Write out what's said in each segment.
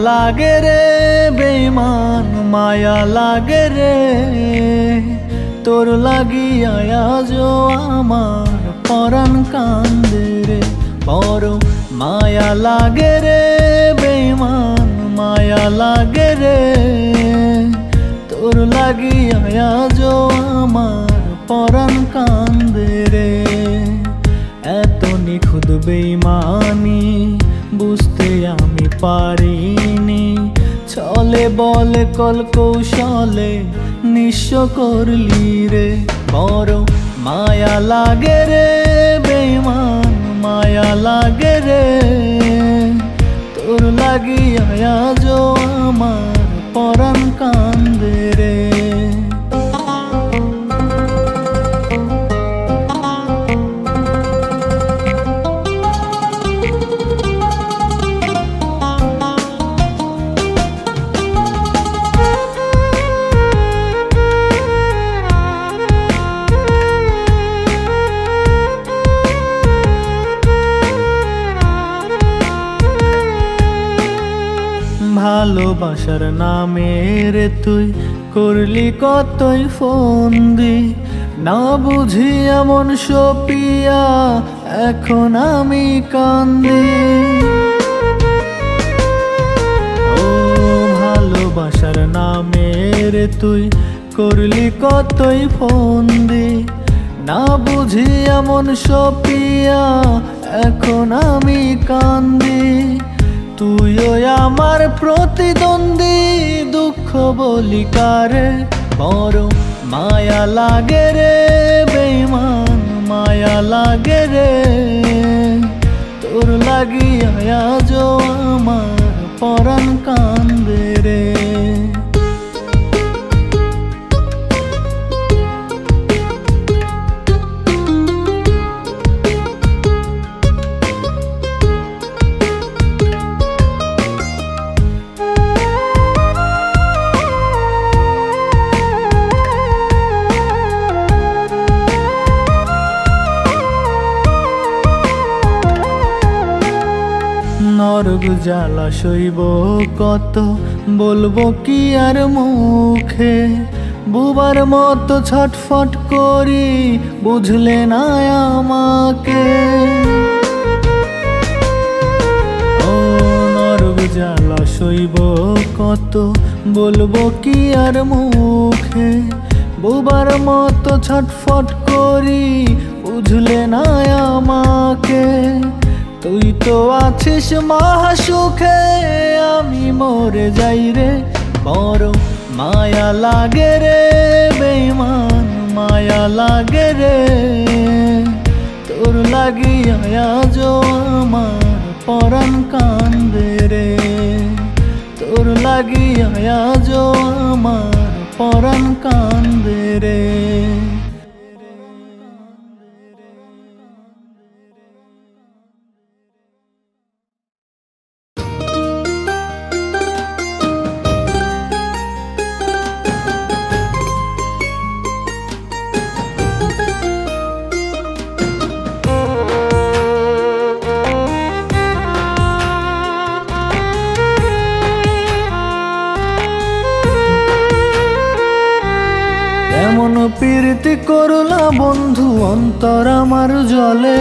লাগে রে বেঈমান মায়া লাগে রে তোর লাগিয়া আজও আমার পরাণ কান্দে রে বড় মায়া লাগে রে বেঈমান মায়া লাগে রে তোর লাগিয়া আজও আমার পরাণ কান্দে রে এত নিখুঁত বেঈমানি বুঝতে আমি পারিনি ছলে বলে কল কৌশলে নিঃস্ব করলি রে বড় মায়া লাগে রে বেঈমান মায়া লাগে রে তোর লাগিয়া আজও আমার পরাণ কান্দে রে ভালোবাসার নামে রে তুই করলি কতই ফন্দি না বুঝি এমন সপিয়া এখন আমি কান্দি ও ভালোবাসার নামে রে তুই করলি কতই ফন্দি না বুঝি এমন সপিয়া এখন আমি কান্দি তুইও আমার প্রতিদ্বন্দ্বী দুঃখ বলি কারে বড় মায়া লাগে রে বেঈমান মায়া লাগে রে তোর লাগিয়া আজও আমার পরাণ কান্দে রে নরক জ্বালা সইব কত বলবো কি আর মুখে বুবার মতো ছটফট করি বুঝলে না আমাকে ও নরক জ্বালা সইব কত বলবো কি আর মুখে বুবার মতো ছটফট করি বুঝলে না আমাকে তুই তো আছিস মহাসুখে আমি মরে যাই রে বড় মায়া লাগে রে বেঈমান মায়া লাগে রে তোর লাগিয়া আজও আমার পরাণ কান্দে রে তোর লাগিয়া আজও আমার পরাণ কান্দে রে প্রীতি করলা বন্ধু অন্তর আমার জলে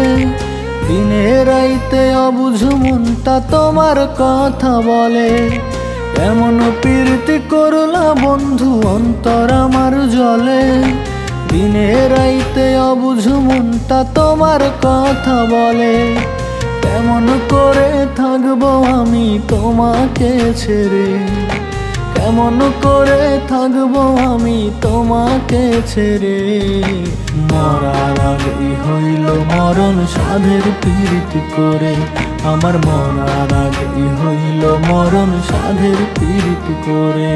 দিনে রাইতে অবুঝ মনটা তোমার কথা বলে এমন প্রীতি করলা বন্ধু অন্তর আমার জলে দিনে রাইতে অবুঝ মনটা তোমার কথা বলে কেমন করে থাকবো আমি তোমাকে ছেড়ে কেমন করে থাকবো আমি তোমাকে ছেড়ে মরার আগেই হইল মরণ সাধের প্রীতি করে আমার মরার আগেই হইল মরণ সাধের প্রীতি করে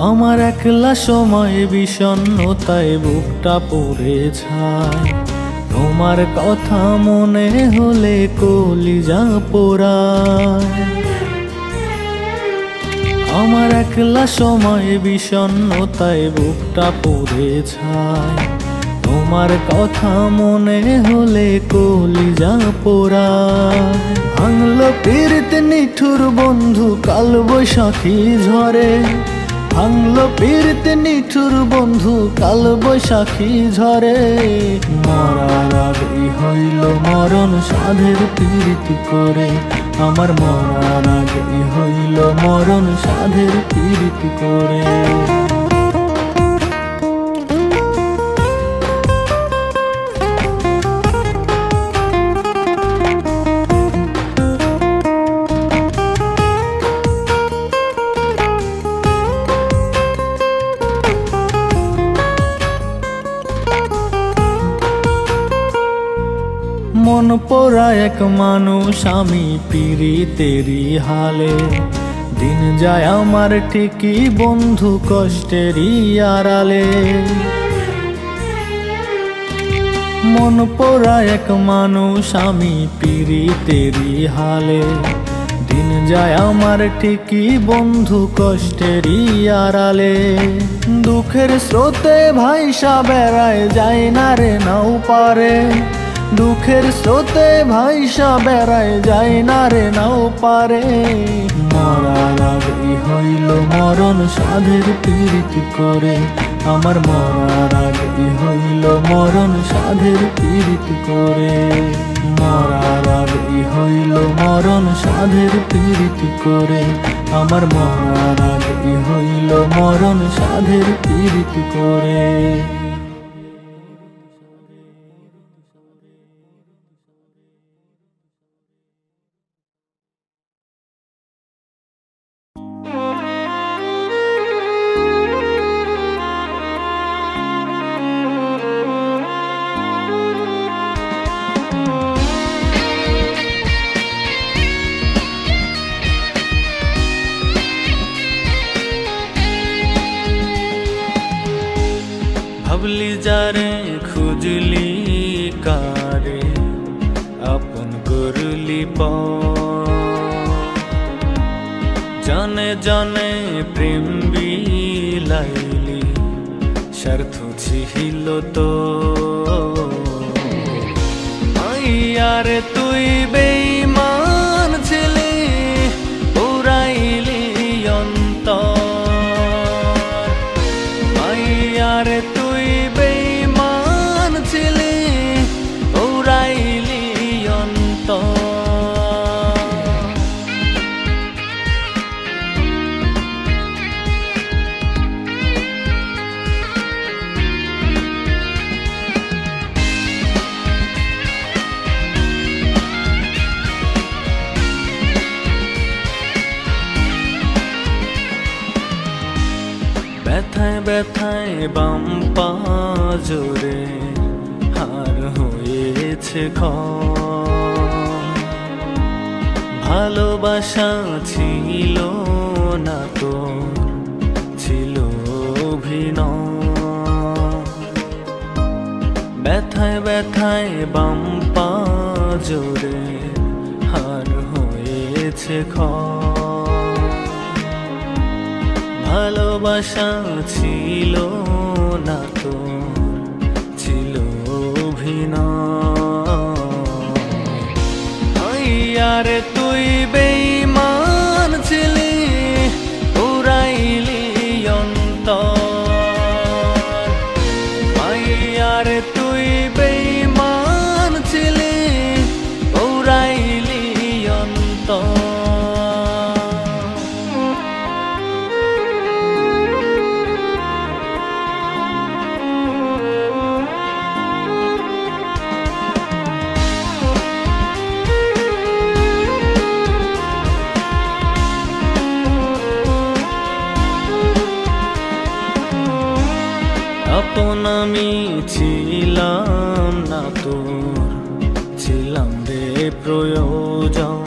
আমার একলা সময় বিষণ্ণতায় বুকটা পড়ে যায় তোমার কথা মনে হলে কলিজা পোড়ায়। আমার একলা সময় বিষণ্ণতায় বুকটা পড়ে ছায়। তোমার কথা মনে হলে কলিজা পোড়ায়। ভাঙলো পীড়িত নিঠুর বন্ধু কাল বৈশাখী ঝরে। ভাঙলো পীড়িত নিঠুর বন্ধু কাল বৈশাখী ঝরে। মরার আগেই হইল মরণ সাধের পীড়িতি করে। আমার মরার আগেই হইল মরণ সাধের পীড়িতি করে। মন পোড়া এক মানুষ আমি পীড়িতেরই হালে। দিন যায় আমার ঠিকই বন্ধু কষ্টেরই আড়ালে। মন পোড়া এক মানুষ আমি পীড়িতেরই হালে। দিন যায় আমার ঠিকই বন্ধু কষ্টেরই আড়ালে। দুঃখের স্রোতে ভাইসা বেড়ায় যায় না রে নাও পারে। দুঃখের স্রোতে ভাইসা বেড়ায় যায় না রে নাও পারে। মরার আগেই হইল মরণ সাধের পীড়িতি করে। আমার মরার আগেই হইল মরণ সাধের পীড়িতি করে। মরার আগেই হইল মরণ সাধের পীড়িতি করে। আমার মরার আগেই হইল মরণ সাধের পীড়িতি করে। ভাবলি যারে খুঁজলি কারে আপন করলি জানে জানে প্রেম বিলাইলি স্বার্থ ছিল তো। আইয়ারে তুই বেঈমান ছিলি উড়াইলি অন্তর। আইয়ারে তুই বেঈমান ছিলি উড়াইলি অন্তর। ব্যথায় ব্যথায় বাম পা জোরে হার হয়েছে ভালোবাসা ছিল না তো ছিল অভিনয়। ব্যথায় ব্যথায় বাম পা জোরে হার হয়েছে ভালোবাসা ছিল না তো ছিল অভিনয়। আরে তুই বেঈমান ছিলি উড়াইলি অন্তর। আরে তুই বেঈমান ছিলি উড়াইলি অন্তর। আপন আমি ছিলাম না তোর, ছিলাম রে প্রয়োজন।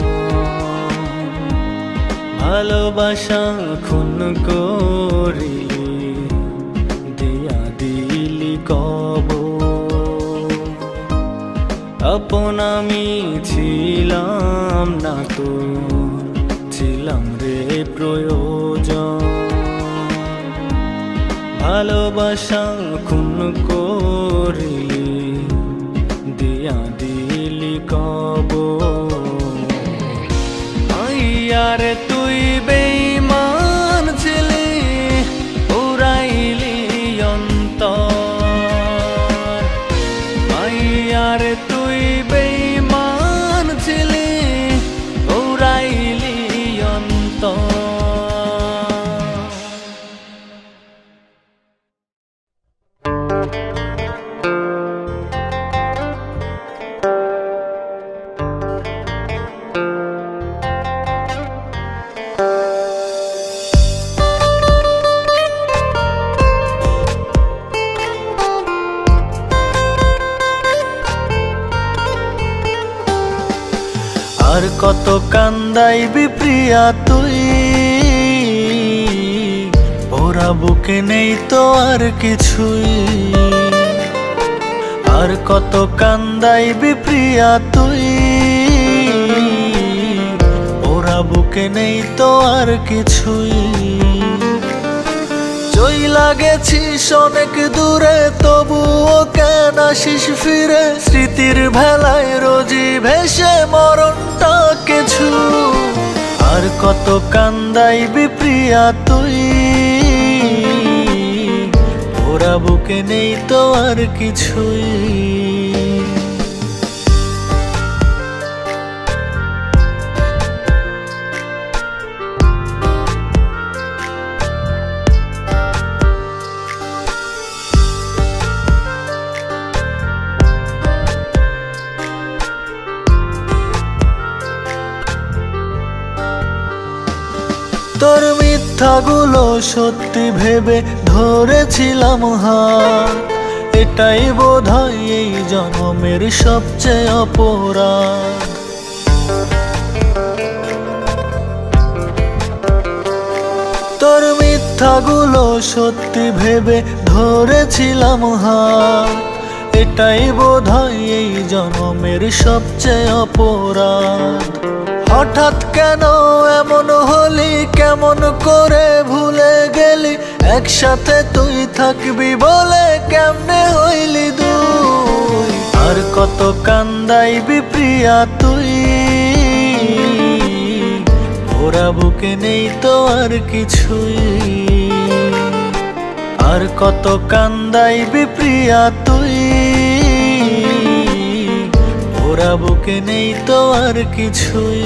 ভালোবাসা খুন করিলি দিয়া দিলি কবর। ভালোবাসা খুন করিলি দিয়া দিলি কবর। আইয়ারে তুই বেঈমান ছিলি উড়াইলি অন্তর। আইয়ারে তুই বেঈমান ছিলি উড়াইলি অন্তর। আর কত কান্দাইবি প্রিয়া তুই, ওরা বুকে নেই তো আর কিছুই। আর কত কান্দাইবি প্রিয়া তুই, ওরা বুকে নেই তো আর কিছুই। চইলা গেছিস অনেক দূরে তবুও কেন আসিস ফিরে, স্মৃতির ভেলায় রোজই ভেসে মরণটাকে ছু। আর কত কান্দাইবি প্রিয়া তুই, ওরা বুকে নেই তো আর কিছুই। তোর মিথ্যাগুলো সত্যি ভেবে ধরেছিলাম হাত, এটাই বোধহয় এই জন্মের সবচেয়ে অপরাধ। তোর মিথ্যাগুলো সত্যি ভেবে ধরেছিলাম হাত, এটাই বোধহয় এই জন্মের সবচেয়ে অপরাধ। হঠাৎ কেন এমন হলি, কেমন করে ভুলে গেলি, একসাথে তুই থাকবি বলে কেমনে হইলি দুই। আর কত কান্দাইবি প্রিয়া তুই, ওরা বুকে নেই তো আর কিছুই। আর কত কান্দাইবি প্রিয়া তুই, ওরা বুকে নেই তো আর কিছুই।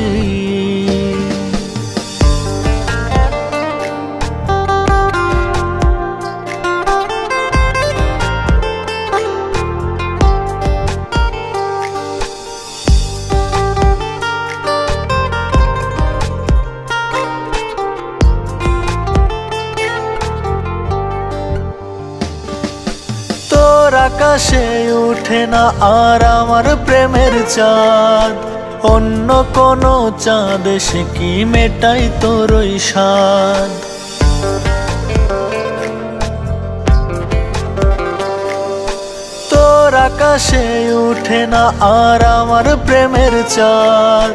আকাশে উঠে না আর আমার প্রেমের চাঁদ, অন্য কোনো চাঁদ সে কি মেটাই তোর ওই স্বাদ। তোর আকাশে উঠে না আর আমার প্রেমের চাঁদ,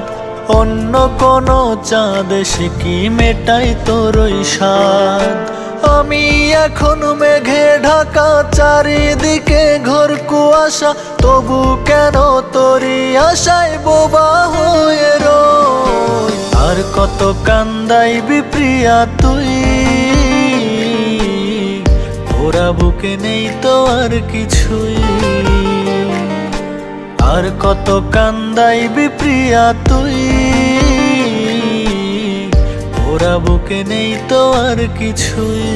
অন্য কোনো চাঁদ সে কি মেটাই তোর ওই স্বাদ। আমি এখন মেঘে ঢাকা, চারিদিকে ঘোর কুয়াশা, তবু কেন তোরই আশায় বোবা হয়ে রই। আর কত কান্দাইবি প্রিয়া তুই, ওরা বুকে নেই তো আর কিছুই। আর কত কান্দাইবি প্রিয়া তুই, ওরা বুকে নেই তো আর কিছুই।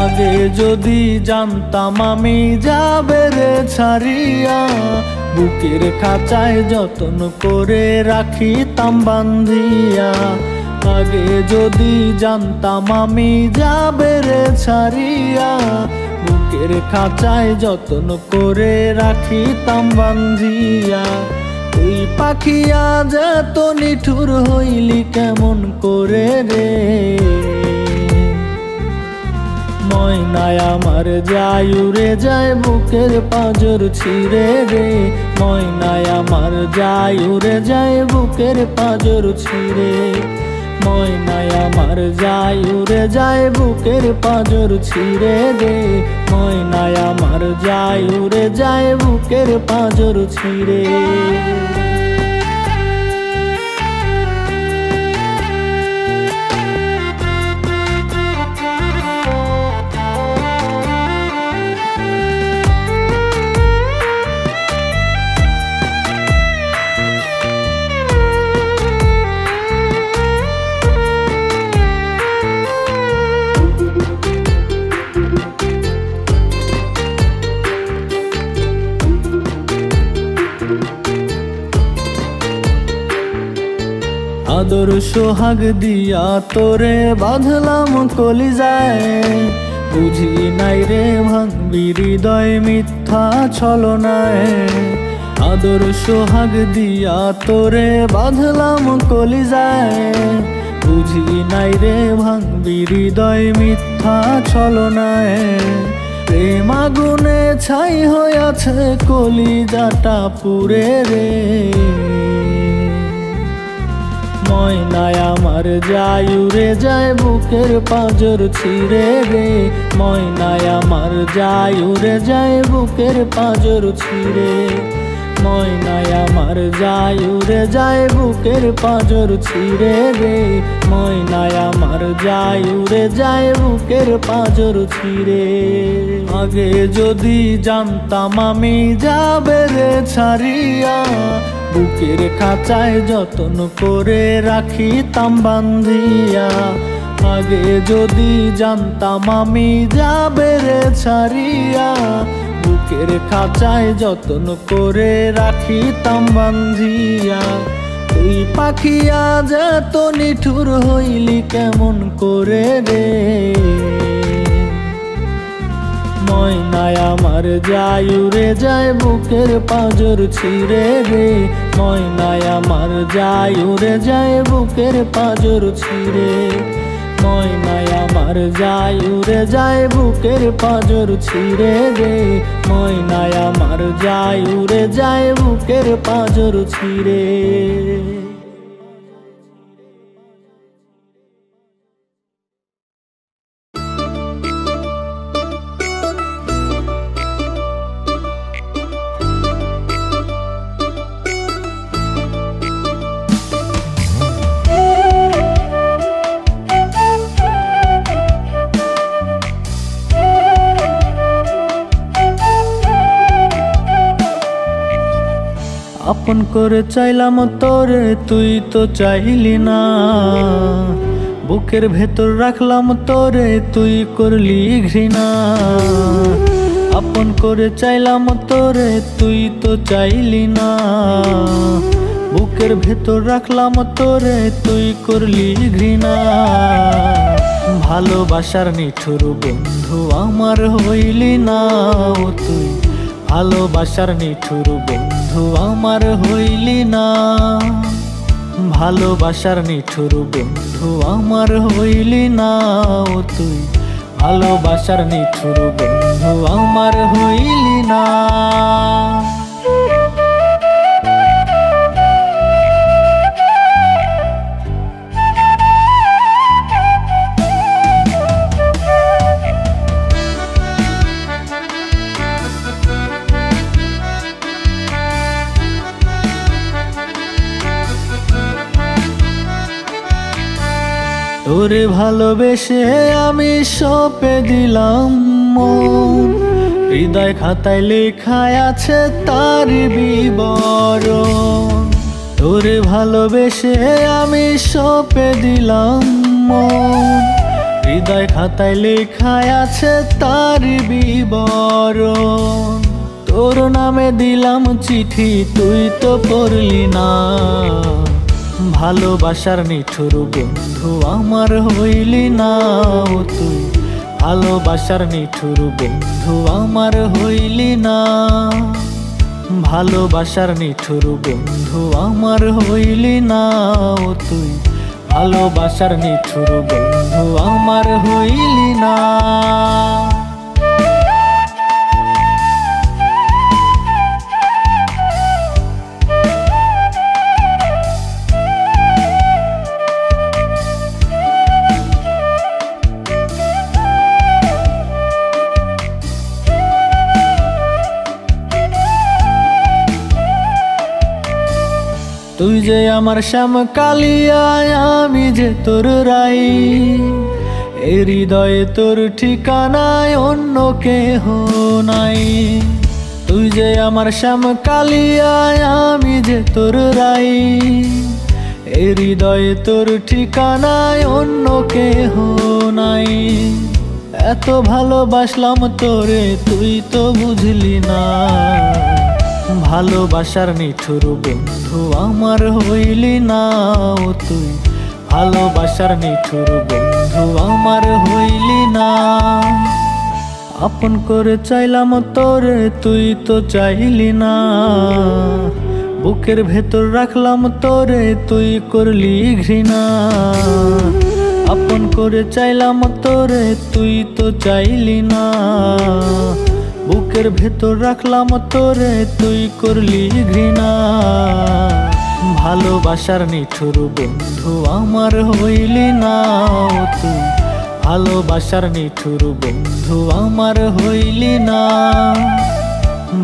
আগে যদি জানতাম আমি যাবে রে ছাড়িয়া, বুকের খাঁচায় যত্ন করে রাখিতাম বান্ধিয়া। আগে যদি জানতাম আমি যাবে রে ছাড়িয়া, বুকের খাঁচায় যত্ন করে রাখিতাম বান্ধিয়া, তুই পাখি আজ এত নিঠুর হইলি কেমন করে রে। ময়নায় আমার যায় উড়ে যায় বুকের পাঁজর ছিঁড়ে রে, ময়নায় আমার যায় উড়ে যায় বুকের পাঁজর ছিঁড়ে, ময়নায় আমার যায় উড়ে যায় বুকের পাঁজর ছিঁড়ে রে, ময়নায় আমার যায় উড়ে যায় বুকের পাঁজর ছিঁড়ে। আদর সোহাগ দিয়া তোরে বাঁধলাম কলিজায়, বুঝি নাই রে ভাঙবি হৃদয় মিথ্যা ছলনায়। আদর সোহাগ দিয়া তোরে বাঁধলাম কলিজায়, বুঝি নাই রে ভাঙবি হৃদয় মিথ্যা ছলনায়। প্রেম আগুনে ছাই হইয়াছে কলিজাটা পুড়ে রে, ময়নায় আমার যায় উড়ে যায় বুকের পাঁজর ছিঁড়ে রে, ময়নায় আমার যায় উড়ে যায় বুকের পাঁজর ছিঁড়ে, ময়নায় আমার যায় উড়ে যায় বুকের পাঁজর ছিঁড়ে রে, ময়নায় আমার যায় উড়ে যায় বুকের পাঁজর ছিঁড়ে। আগে যদি জানতাম আমি যাবে রে ছাড়িয়া, বুকের খাঁচায় যত্ন করে রাখিতাম বান্ধিয়া, আগে যদি জানতাম আমি যাবে রে ছাড়িয়া, বুকের খাঁচায় যত্ন করে রাখিতাম বান্ধিয়া, তুই পাখি আজ এত নিঠুর হইলি কেমন করে রে। ময়নায় আমার যায় উড়ে যায় বুকের পাঁজর ছিঁড়ে রে, ময়নায় আমার যায় উড়ে যায় বুকের পাঁজর ছিঁড়ে, ময়নায় আমার যায় উড়ে যায় বুকের পাঁজর ছিঁড়ে রে, ময়নায় আমার যায় উড়ে যায় বুকের পাঁজর ছিঁড়ে। আপন করে চাইলাম তোরে তুই তো চাইলি না, বুকের ভেতর রাখলাম তোরে তুই করলি ঘৃণা। আপন করে চাইলাম তোরে তুই তো চাইলি না, বুকের ভেতর রাখলাম তোরে তুই করলি ঘৃণা। ভালোবাসার নিঠুর বন্ধু আমার হইলি না ও তুই, ভালোবাসার নিঠুর বন্ধু আমার হইলি না, ভালোবাসার নিঠুর বন্ধু আমার হইলি না ও তুই, ভালোবাসার নিঠুর বন্ধু আমার হইলি না। তোরে ভালোবেসে আমি সঁপে দিলাম মন, হৃদয় খাতায় লেখা আছে তার বিবরণ। তোরে ভালোবেসে আমি সঁপে দিলাম মন, হৃদয় খাতায় লেখা আছে তার বিবরণ। তোর নামে দিলাম চিঠি তুই তো পড়লি না, ভালোবাসার নিঠুর বন্ধু আমার হইলি না ও তুই, ভালোবাসার নিঠুর বন্ধু আমার হইলি না, ভালোবাসার নিঠুর বন্ধু আমার হইলি না ও তুই, ভালোবাসার নিঠুর বন্ধু আমার হইলি না। তুই যে আমার শ্যাম কালিয়া, আমি যে তোর রাই, এই হৃদয়ে তোর ঠিকানায় অন্য কেহ নাই। তুই যে আমার শ্যাম কালিয়া, আমি যে তোর রাই, এই হৃদয়ে তোর ঠিকানায় অন্য কেহ নাই। এত ভালোবাসলাম তোরে তুই তো বুঝলি না, ভালোবাসার নিঠুর বন্ধু আমার হইলি না ও তুই, ভালোবাসার নিঠুর বন্ধু আমার হইলি না। আপন করে চাইলাম তোরে তুই তো চাইলি না, বুকের ভেতর রাখলাম তোরে তুই করলি ঘৃণা। আপন করে চাইলাম তোরে তুই তো চাইলি না, বুকের ভেতর রাখলাম তোরে তুই করলি ঘৃণা। ভালোবাসার নিঠুর বন্ধু আমার হইলি না ও তুই, ভালোবাসার নিঠুর বন্ধু আমার হইলি না,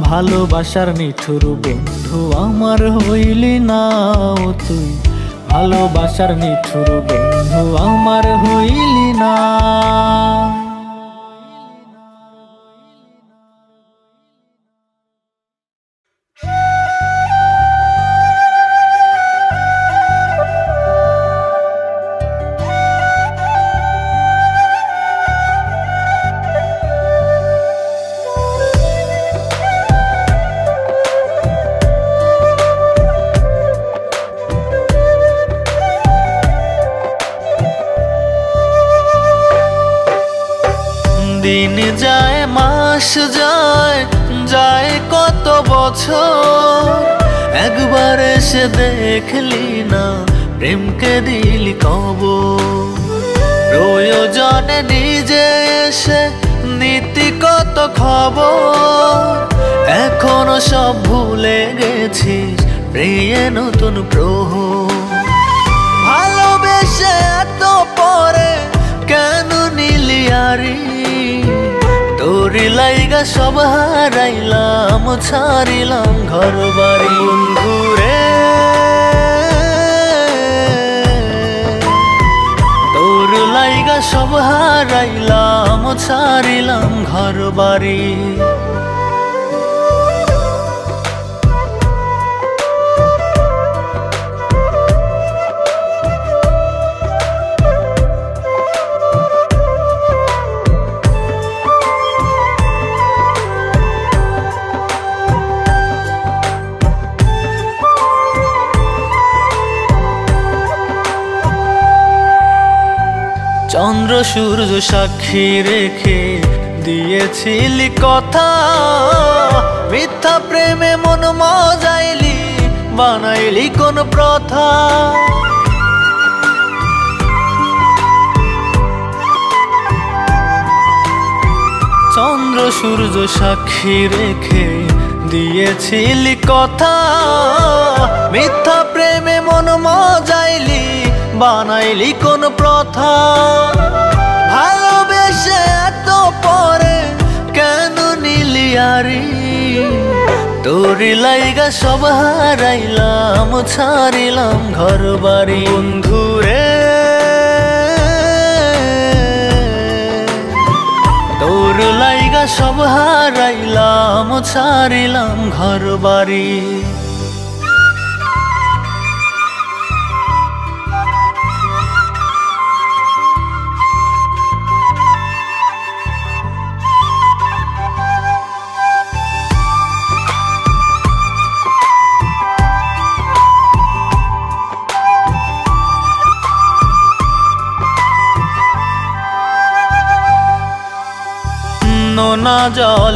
ভালোবাসার নিঠুর বন্ধু আমার হইলি না ও তুই, ভালোবাসার নিঠুর বন্ধু আমার হইলি না। দিন যায় মাস যায় যায় কত বছর, একবার এসে দেখলি না প্রেমকে দিলি কবর। প্রয়োজনে নিজে এসে নীতি কত খবর, এখনো সব ভুলে গেছিস প্রিয়ে নতুন প্রহর। ভালোবেসে এত পরে কেন নিলি আরি, তোরি লাইগা সব হারাইলাম ছাড়িলাম ঘর বাড়ি। বন্ধুরে তোর লাইগা সব হারাইলাম ছাড়িলাম ঘর বাড়ি। চন্দ্র সূর্য সাক্ষী রেখে দিয়েছিলি কথা, মিথ্যা প্রেমে মন মজাইলি বানাইলি কোন প্রথা। চন্দ্র সূর্য সাক্ষী রেখে দিয়েছিলি কথা, মিথ্যা প্রেমে মন মজাইলি বানাইলি কোন প্রথা। ভালোবেসে এত পরে কেন নিলি আরি, তোরি লাইগা সব হারাইলাম ছাড়িলাম ঘর বাড়ি। বন্ধুরে তোর লাইগা সব হারাইলাম ছাড়িলাম ঘর বাড়ি।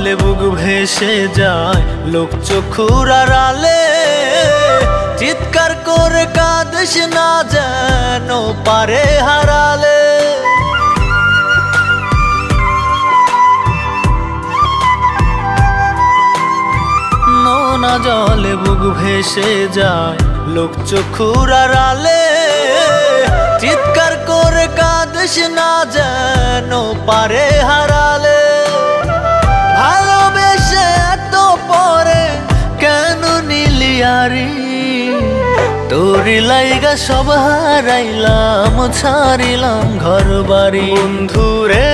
জলে বুক ভেসে যায় লোক চক্ষুর আড়ালে, চিৎকার করে কাঁদিস না যেন পারে হারালে। নোনা জলে বুক ভেসে যায় লোক চক্ষুর আড়ালে, চিৎকার করে কাঁদিস না যেন পারে হারালে। ভালোবেসে এত পরে কেন নিলিয়ারি, তোরি লাইগা সব হারাইলাম ছাড়িলাম ঘর বাড়ি। বন্ধুরে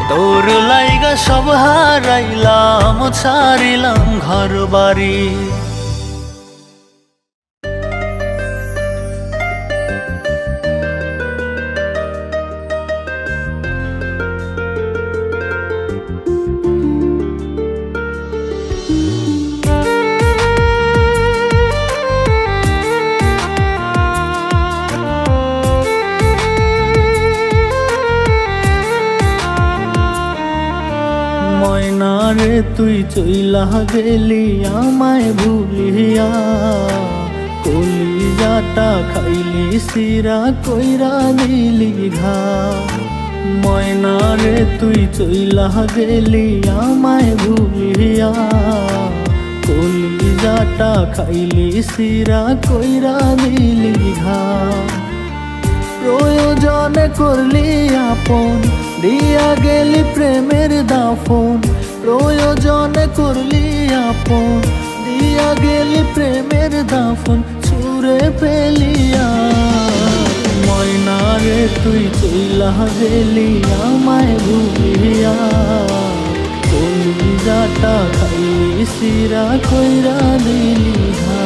তোর লাইগা সব হারাইলাম ছাড়িলাম ঘর বাড়ি। ময়নারে তুই চইলা গেলি আমায় ভুলিয়া, কলিজাটা খাইলি সিরা কইরা দিলি ঘা। ময়নারে তুই চইলা গেলি আমায় ভুলিয়া, কলিজাটা খাইলি সিরা কইরা দিলি ঘা। প্রয়োজনে করলি আপন দিয়া গেলি প্রেমের দাফন, প্রয়োজনে করলি আপন দিয়া গেলি প্রেমের দাফন ছুঁড়ে ফেলিয়া। ময়নারে তুই চইলা গেলি আমায় ভুলিয়া, কলিজাটা খাইলি সিরা কইরা দিলি ঘা।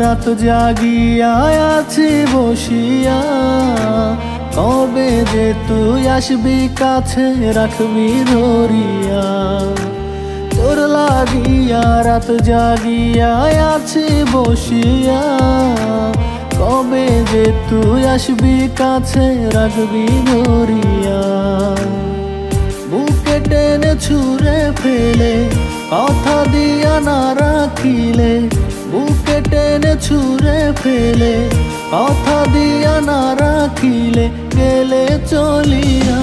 রাত জাগিয়া আছি বসিয়া, কবে যে তুই আসবি কাছে রাখবি ধরিয়া। তোর লাগিয়া রাত জাগিয়া আছি বসিয়া, কবে যে তুই আসবি কাছে রাখবি ধরিয়া। বুকে টেনে ছুঁড়ে ফেলে কথা দিয়া না রাখিলে, বুকে টেনে ছুঁড়ে ফেলে কথা দিয়া না রাখিলে গেলে চলিয়া।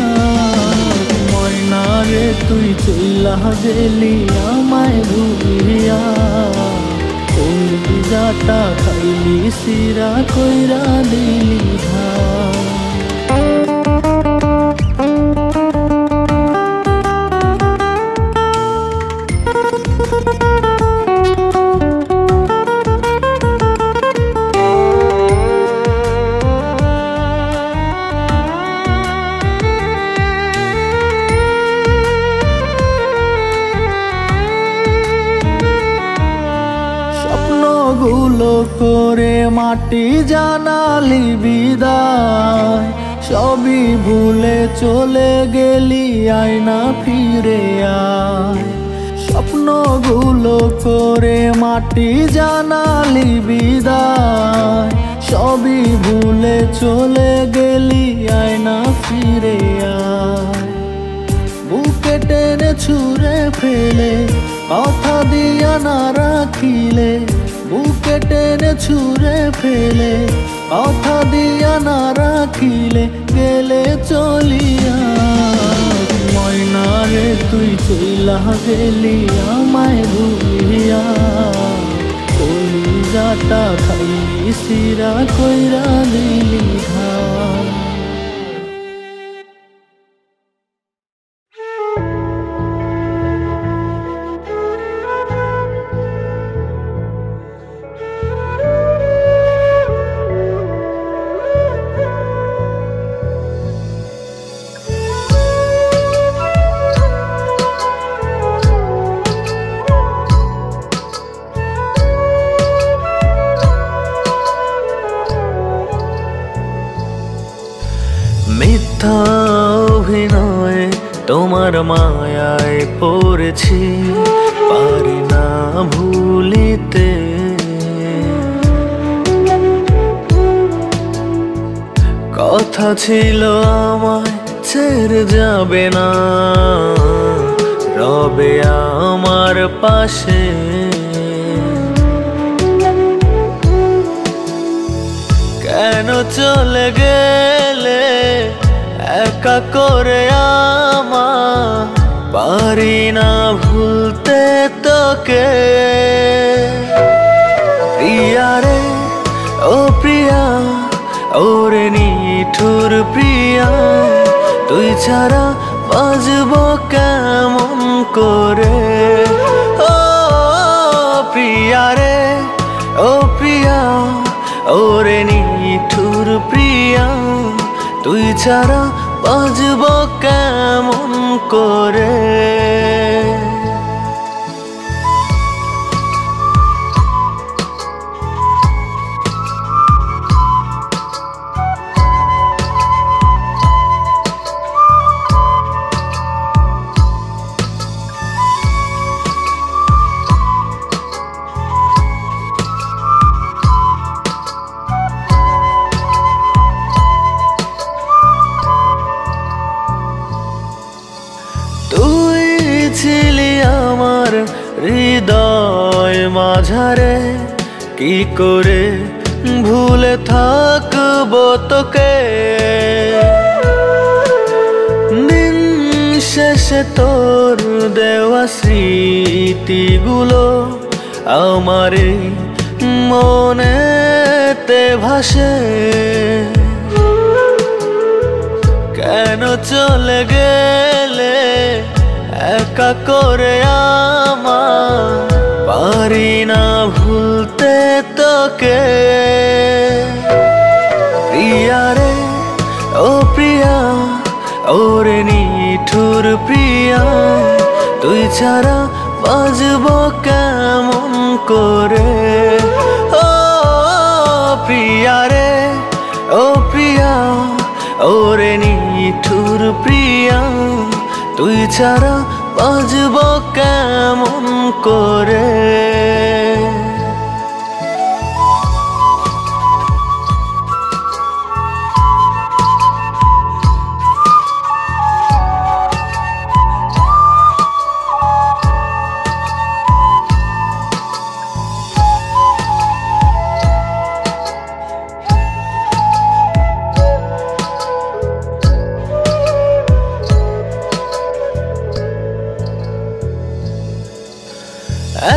ময়নারে তুই চইলা গেলি আমায় ভুলিয়া, কলিজাটা খাইলি সিরা কইরা দিলি ঘা। গুলো করে মাটি জানালি বিদায়, সবই ভুলে চলে গেলি আয়না ফিরে আয়। স্বপ্নগুলো করে মাটি জানালি বিদায়, সবই ভুলে চলে গেলি আয়না ফিরে আয়। বুকে টেনে ছুঁড়ে ফেলে কথা দিয়া না রাখিলে, বুকে টেনে ছুঁড়ে ফেলে কথা দিয়া না রাখিলে গেলে চলিয়া। ময়নারে তুই চইলা গেলি আমায় ভুলিয়া, কলিজাটা খাইলি সিরা কইরা দিলি ঘা। তোমার মায়ায় পড়েছি, পারি না ভুলিতে। কথা ছিল আমায় ছেড়ে যাবে না, রবে আমার পাশে। কেন চলে গেলে একা করে আমায়, পারি না ভুলতে তোকে। প্রিয়া রে ও প্রিয়া, ওরে নিঠুর প্রিয়া, তুই ছাড়া বাজবো কেমন করে। ও প্রিয়া রে ও প্রিয়া, ওরে নিঠুর প্রিয়া, তুই ছাড়া বাজবো কেমন করে। তুই ছিলি আমার হৃদয় মাঝারে, কি করে ভুলে থাকবো তোকে। দিন শেষে তোর দেওয়া স্মৃতিগুলো আমার মনেতে ভাসে। কেন চলে গেলে একা করে আমায়, পারি না ভুলতে তোকে। প্রিয়া রে ও প্রিয়া, ওরে নিঠুর প্রিয়া, তুই ছাড়া বাজবো কেমন করে। ও প্রিয়া রে ও প্রিয়া, ওরে নিঠুর প্রিয়া, তুই ছাড়া বাজবো কেমন করে।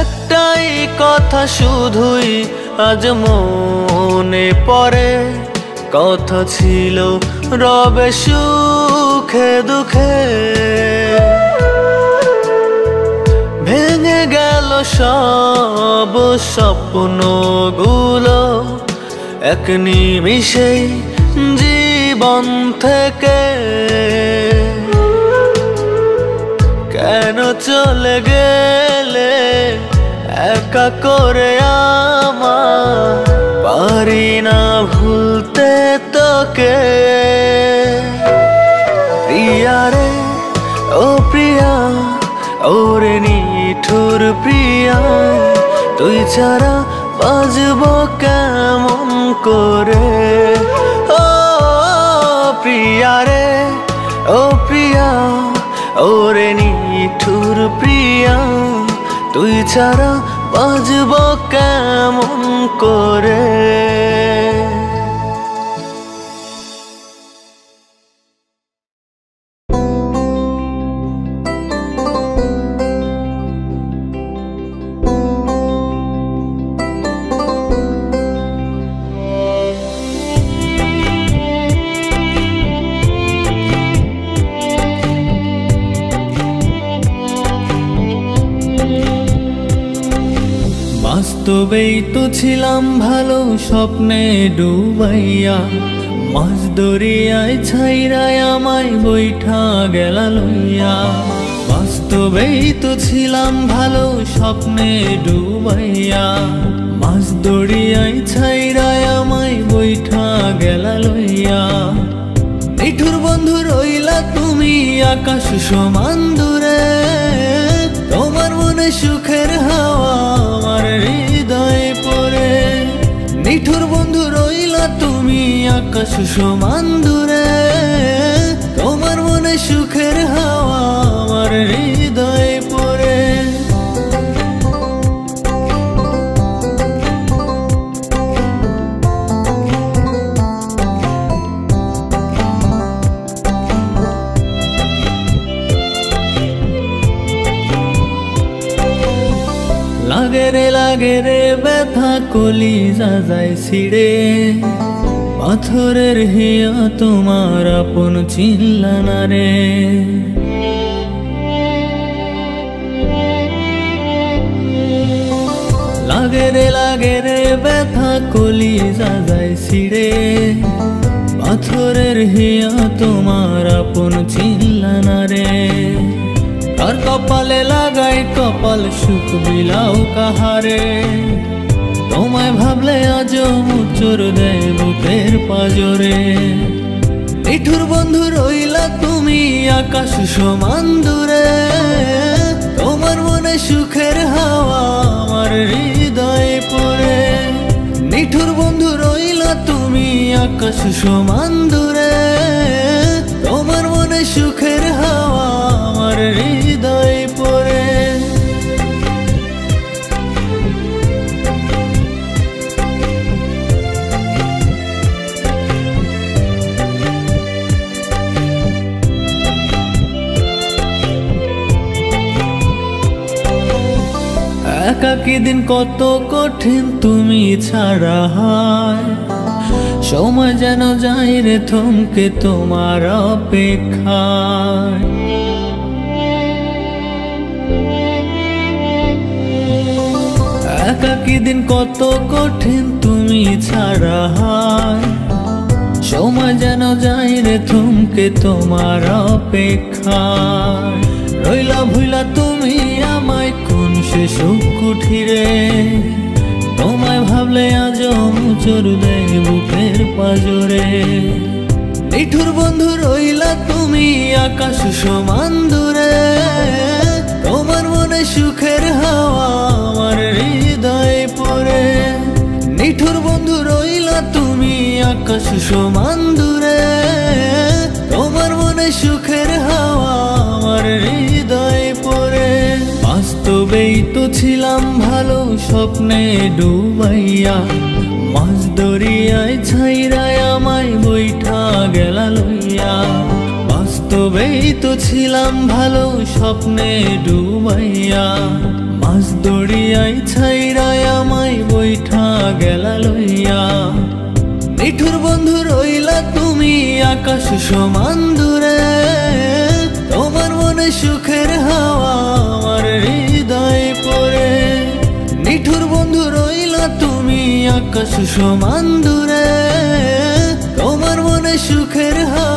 একটাই কথা শুধুই আজ মনে পড়ে, কথা ছিল রবে সুখে দুঃখে। ভেঙে গেল সব স্বপ্নগুলো এক নিমিষেই জীবন থেকে। কেন চলে গেলে একা করে আমায়, পারি না ভুলতে তোকে। প্রিয়া রে ও প্রিয়া, ওরে নিঠুর প্রিয়া, তুই ছাড়া বাজবো কেমন করে। ও প্রিয়া রে ও প্রিয়া, ওরে নিঠুর প্রিয়া, তুই ছাড়া বাজবো কেমন করে। বাস্তবেই তো ছিলাম ভালো, স্বপ্নে ডুবাইয়া, মাছ দরিয়ায় ছাইরায় আমায় বৈঠা গেলা লইয়া। বাস্তবেই তো ছিলাম ভালো, স্বপ্নে ডুবাইয়া, মাছ দরিয়ায় ছাইরায় আমায় বৈঠা গেলা লইয়া। নিঠুর বন্ধু রইলা তুমি আকাশ সমান দূরে, তোমার মনে সুখের হাওয়া আমার হৃদয়ে পড়ে। নিঠুর বন্ধু রইলা তুমি আকাশ সমান দূরে, তোমার মনে সুখের হাওয়া আমার হৃদয়ে পড়ে। লাগে রে ব্যথা কলিজা যায় ছিড়ে, পাথরের হিয়া তোমার আপন চিল্লানা রে। লাগে রে ব্যথা কলিজা যায় ছিড়ে, পাথরের হিয়া তোমার আপন চিল্লানা রে। আর কপালে লাগাই কপাল সুখ বিলাও কাহারে, তোমায় ভাবলে আজ মুচর দেয় বুকের পাজরে। নিঠুর বন্ধু রইলা তুমি আকাশ সমান দূরে, তোমার মনে সুখের হাওয়া আমার হৃদয়ে পড়ে। নিঠুর বন্ধু রইলা তুমি আকাশ সমান দূরে, তোমার মনে সুখের হাওয়া আমার হৃদয়ে পড়ে। একাকী দিন কত কঠিন তুমি ছাড়া হয়, সময় যেন যাই রে থমকে তোমার অপেক্ষায়। একাকী দিন কত কঠিন তুমি ছাড়া হয়, সময় যেন যাই রে থমকে তোমার অপেক্ষায়। রইলা ভুইলা তুমি আমায় কোন সে সুখ কুঠিরে, তোমায় ভাবলে আজ মুচর দেয় বুকের পাজরে। নিঠুর বন্ধু রইলা তুমি আকাশ সমান দূরে, তোমার মনে সুখের হাওয়া আমার হৃদয়ে পড়ে। নিঠুর বন্ধু রইলা তুমি আকাশ সমান দূরে, তোমার মনে সুখের হাওয়া আমার হৃদয়ে পড়ে। বাস্তবেই তো ছিলাম ভালো স্বপ্নে ডুবাইয়া, মাছ দরিয়ায় ছাইরায় আমায় বৈঠা গেলা লইয়া। বাস্তবেই তো ছিলাম ভালো স্বপ্নে ডুবাইয়া, মাছ দরিয়ায় ছাইরায় আমায় বৈঠা গেলা লইয়া। নিঠুর বন্ধু রইলা তুমি আকাশ সমান দূরে, তোমার মনে সুখের হাওয়া আমার হৃদয়ে পড়ে। নিঠুর বন্ধু রইলা তুমি আকাশ সমান দূরে, তোমার মনে সুখের হাওয়া